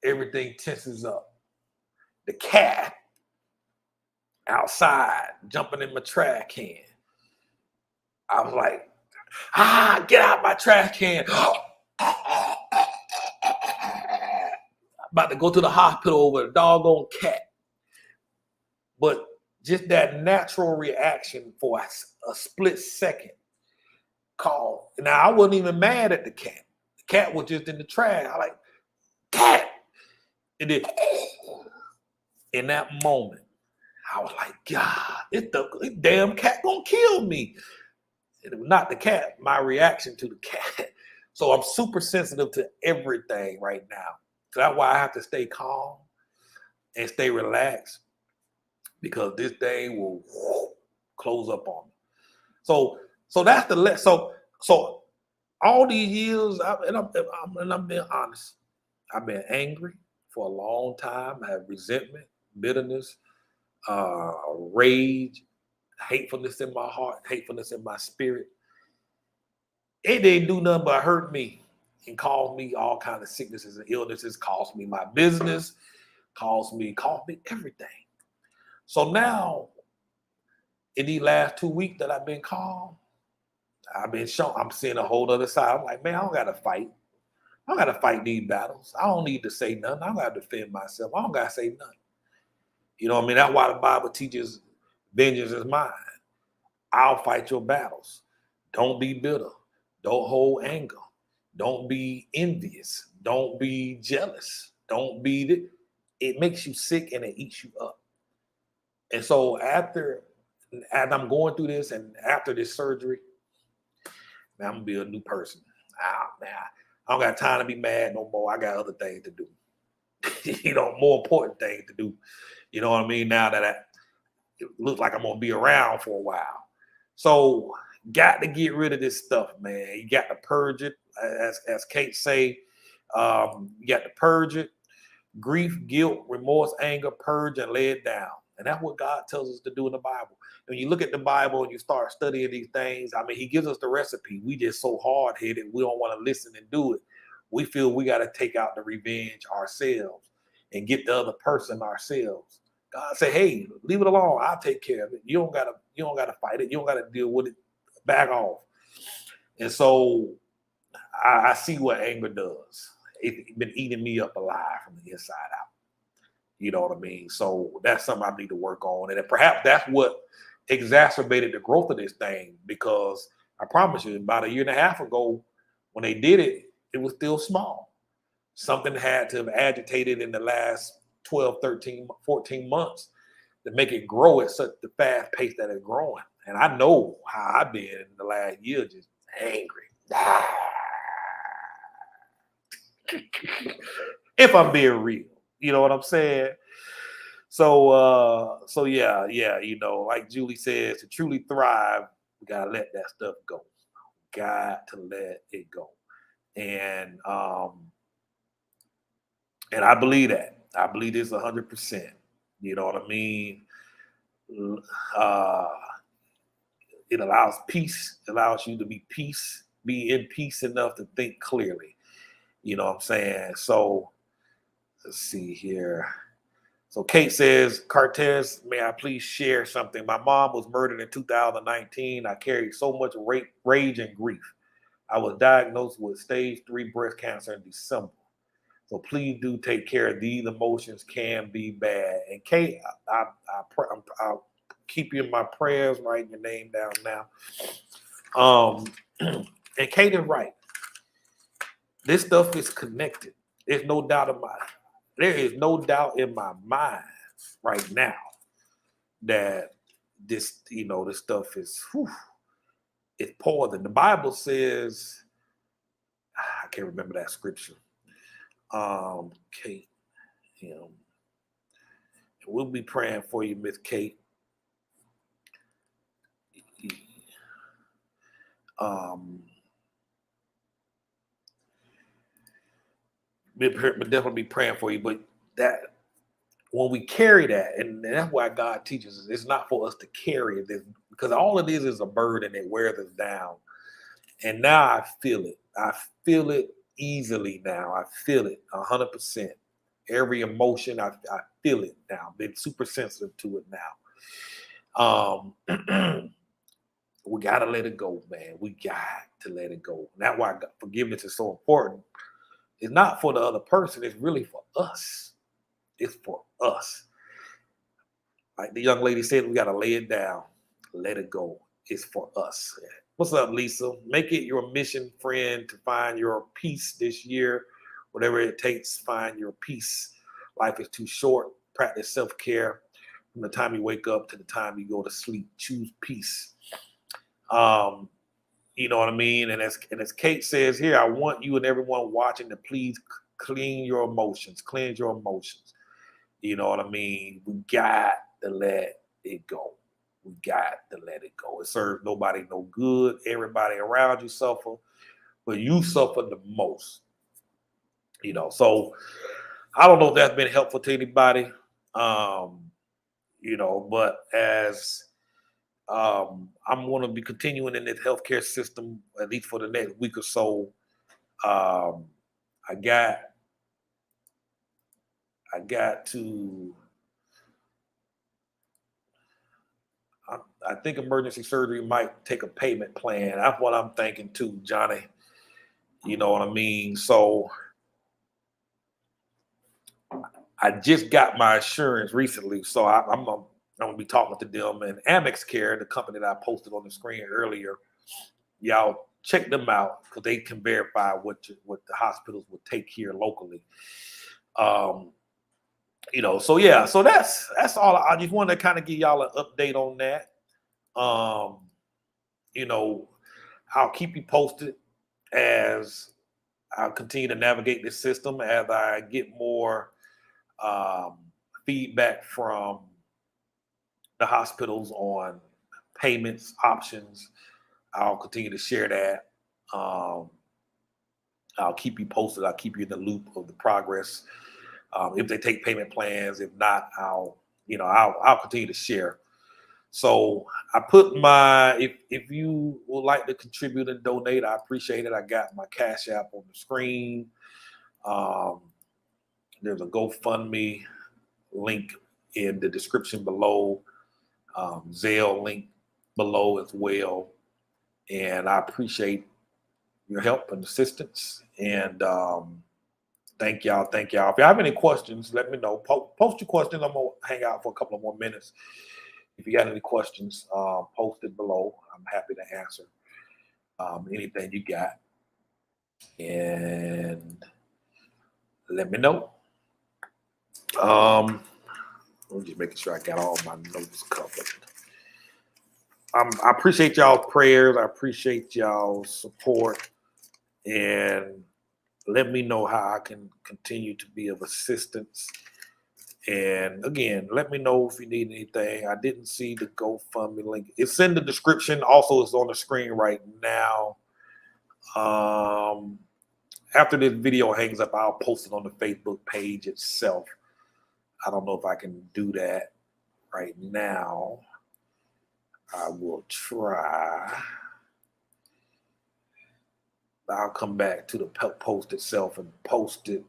everything tenses up. The cat outside jumping in my trash can. I was like, get out my trash can. About to go to the hospital over a doggone cat. But just that natural reaction for a split second called. Now, I wasn't even mad at the cat. The cat was just in the trash. I like, cat. And then in that moment, I was like, God, this damn cat gonna kill me. It was not the cat, my reaction to the cat. So I'm super sensitive to everything right now. So that's why I have to stay calm and stay relaxed because this thing will close up on me. So that's the so all these years, I'm being honest. I've been angry for a long time. I have resentment, bitterness, rage, hatefulness in my heart, hatefulness in my spirit. It didn't do nothing but hurt me and cause me all kinds of sicknesses and illnesses, cost me my business, cost me everything. So now, in these last 2 weeks that I've been calm, I've been shown, I'm seeing a whole other side. I'm like, man, I don't got to fight. I don't got to fight these battles. I don't need to say nothing. I don't got to defend myself. I don't got to say nothing. You know what I mean? That's why the Bible teaches vengeance is mine. I'll fight your battles. Don't be bitter. Don't hold anger. Don't be envious. Don't be jealous. Don't be, it makes you sick and it eats you up. And so as I'm going through this and after this surgery, man, I'm gonna be a new person. Man, I don't got time to be mad no more. I got other things to do. More important things to do. You know what I mean? Now that it looks like I'm gonna be around for a while. So got to get rid of this stuff, man. You got to purge it, as Kate say. You got to purge it. Grief, guilt, remorse, anger, purge and lay it down. And that's what God tells us to do in the Bible. When you look at the Bible and you start studying these things, I mean, he gives us the recipe. We just so hard-headed, we don't want to listen and do it. We feel we got to take out the revenge ourselves and get the other person ourselves. God said, hey, leave it alone. I'll take care of it. You don't gotta fight it. You don't gotta deal with it. Back off. And so I see what anger does. It's been eating me up alive from the inside out. You know what I mean? So that's something I need to work on. And perhaps that's what exacerbated the growth of this thing, because I promise you, about a year and a half ago, when they did it, it was still small. Something had to have agitated in the last 12, 13, 14 months to make it grow at such the fast pace that it's growing. And I know how I've been in the last year, just angry. If I'm being real, you know what I'm saying? So yeah, like Julie says, to truly thrive, we gotta let that stuff go. Got to let it go. And I believe that. I believe this 100%. You know what I mean? It allows peace, allows you to be in peace enough to think clearly. You know what I'm saying? So let's see here. So Kate says, Cortez, may I please share something? My mom was murdered in 2019. I carried so much rage and grief. I was diagnosed with stage 3 breast cancer in December. So please do take care. These emotions can be bad. And Kate, I'll keep you in my prayers. Writing your name down now. And Kate is right. This stuff is connected. There's no doubt about it. There is no doubt in my mind right now that this, this stuff is, it's poison. The Bible says, I can't remember that scripture. Kate, we'll be praying for you, Miss Kate. We'll definitely be praying for you, but that when we carry that, and that's why God teaches us, it's not for us to carry it, because all it is a burden that wears us down. And now I feel it. I feel it easily now. I feel it 100%. Every emotion, I feel it now. I've been super sensitive to it now. We got to let it go, man. We got to let it go. And that's why forgiveness is so important. It's not for the other person. It's really for us. It's for us. Like the young lady said, we got to lay it down, let it go. It's for us. What's up, Lisa? Make it your mission, friend, to find your peace this year. Whatever it takes, find your peace. Life is too short. Practice self-care from the time you wake up to the time you go to sleep. Choose peace. You know what I mean? And as Kate says here, I want you and everyone watching to please cleanse your emotions. You know what I mean? We got to let it go. We got to let it go. It serves nobody no good. Everybody around you suffer, but you suffer the most. So I don't know if that's been helpful to anybody. But as I'm going to be continuing in this healthcare system, at least for the next week or so. I think emergency surgery might take a payment plan. That's what I'm thinking too, Johnny. You know what I mean? So I just got my insurance recently, so I'm gonna be talking to them. And Amex Care, the company that I posted on the screen earlier, y'all check them out because they can verify what the hospitals would take here locally. So yeah, so that's all. I just wanted to kind of give y'all an update on that. I'll keep you posted as I'll continue to navigate this system as I get more feedback from the hospitals on payments options. I'll continue to share that. I'll keep you posted. I'll keep you in the loop of the progress. If they take payment plans, if not, I'll continue to share. So I put if you would like to contribute and donate, I appreciate it. I got my Cash App on the screen. There's a GoFundMe link in the description below, Zelle link below as well. And I appreciate your help and assistance. And thank y'all. If you have any questions, let me know. Post your questions. I'm going to hang out for a couple of more minutes. If you got any questions, post it below. I'm happy to answer anything you got. And let me know. I'm just making sure I got all my notes covered. I appreciate y'all's prayers. I appreciate y'all's support. And let me know how I can continue to be of assistance. And again, let me know if you need anything. I didn't see the GoFundMe link. It's in the description. Also, it's on the screen right now. After this video hangs up, I'll post it on the Facebook page itself. I don't know if I can do that right now. I will try. I'll come back to the post itself and post it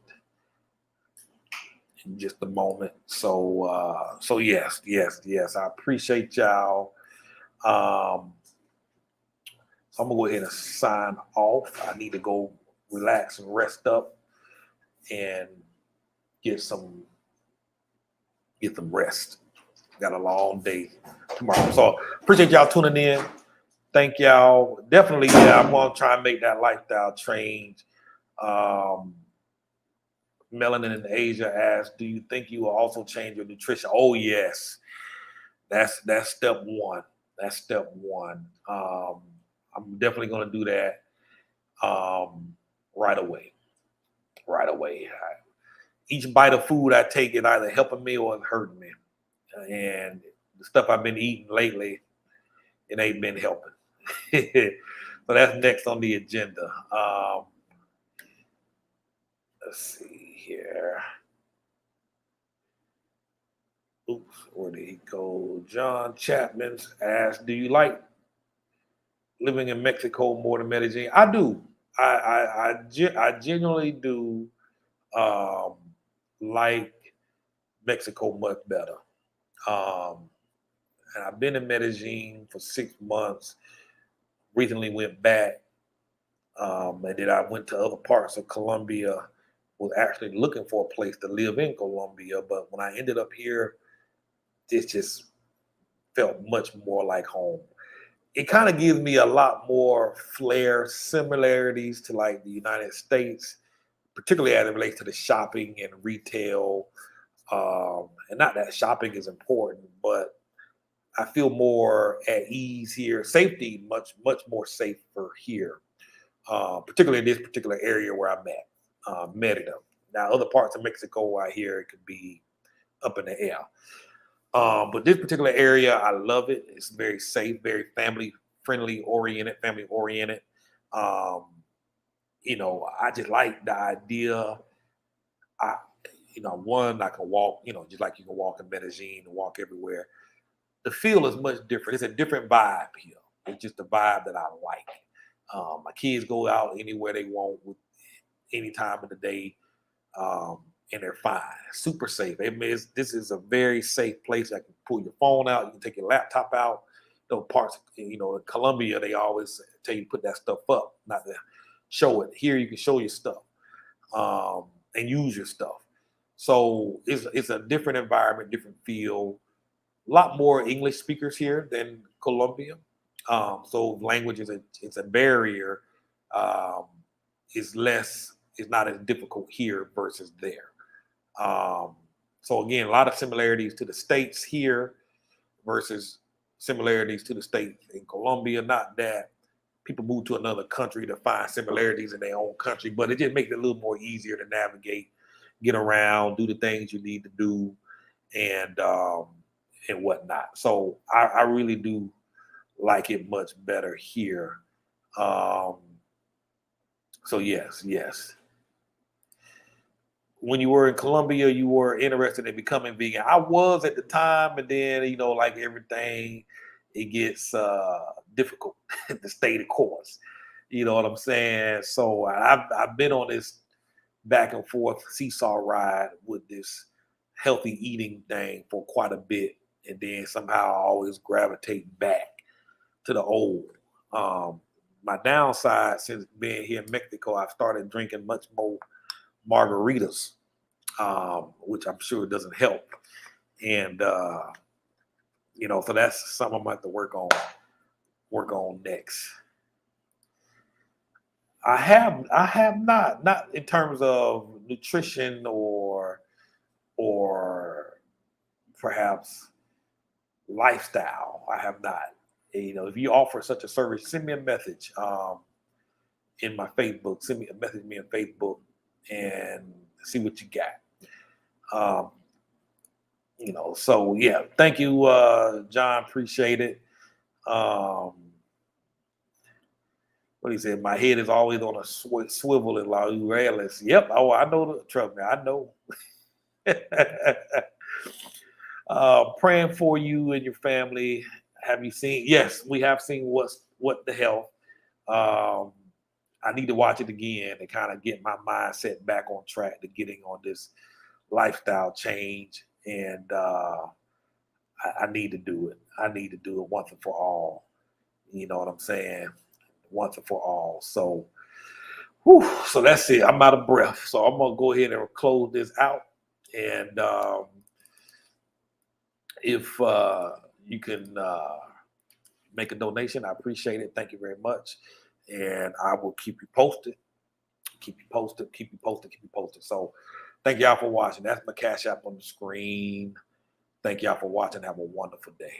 in just a moment. So yes. I appreciate y'all. So I'm gonna go ahead and sign off. I need to go relax and rest up. and get some rest. Got a long day tomorrow. So appreciate y'all tuning in. Thank y'all. Definitely, yeah, I'm gonna try and make that lifestyle change. Melanin in Asia asked, do you think you will also change your nutrition? Oh yes. That's step one. That's step one. I'm definitely gonna do that right away. Right away. Each bite of food I take is either helping me or it's hurting me. And the stuff I've been eating lately, it ain't been helping. So that's next on the agenda. Let's see here. Oops, where did he go? John Chapman's asked, do you like living in Mexico more than Medellin? I do. I genuinely do like Mexico much better. And I've been in Medellin for 6 months. Recently went back, and then I went to other parts of Colombia. Was actually looking for a place to live in Colombia, but when I ended up here, it just felt much more like home. It kind of gives me a lot more flair, similarities to like the United States, particularly as it relates to the shopping and retail. And not that shopping is important, but I feel more at ease here. Safety, much more safer here, particularly in this particular area where I'm at, Merida. Now, other parts of Mexico, I hear it could be up in the air. But this particular area, I love it. It's very safe, very family oriented. Um, I just like the idea. I, one, I can walk, just like you can walk in Medellin and walk everywhere. The feel is much different. It's a different vibe here. It's just a vibe that I like. My kids go out anywhere they want with any time of the day, and they're fine. Super safe. This is a very safe place. I can pull your phone out. You can take your laptop out. Those parts, in Colombia, they always tell you to put that stuff up, not to show it. Here, you can show your stuff and use your stuff. So it's a different environment, different feel. A lot more English speakers here than Colombia. So language it's a barrier. Um, is less is not as difficult here versus there. So again, a lot of similarities to the states here versus similarities to the states in Colombia. Not that people move to another country to find similarities in their own country, but it just makes it a little more easier to navigate, get around, do the things you need to do, and whatnot. So I really do like it much better here. So yes. When you were in Colombia, you were interested in becoming vegan. I was at the time, and then like everything, it gets difficult to stay the course. You know what I'm saying? So I've been on this back and forth seesaw ride with this healthy eating thing for quite a bit, and then somehow I always gravitate back to the old. My downside since being here in Mexico, I've started drinking much more margaritas, which I'm sure doesn't help. And so that's something I'm gonna have to work on next. I have not in terms of nutrition or perhaps lifestyle. I have not. If you offer such a service, send me a message in my Facebook. Send me a message me on Facebook and see what you got. So yeah, thank you, John. Appreciate it. What he said, my head is always on a swivel in La Urales. Yep. Oh, I know the truck now. I know. Praying for you and your family. Have you seen? Yes, we have seen what the hell. I need to watch it again to kind of get my mindset back on track to getting on this lifestyle change. And I need to do it. I need to do it once and for all. You know what I'm saying? Once and for all. So Whew, so that's it. I'm out of breath. So I'm gonna go ahead and close this out. And if you can make a donation, I appreciate it. Thank you very much. And I will keep you posted. Keep you posted. Keep you posted. Keep you posted. So thank y'all for watching. That's my Cash App on the screen. Thank y'all for watching. Have a wonderful day.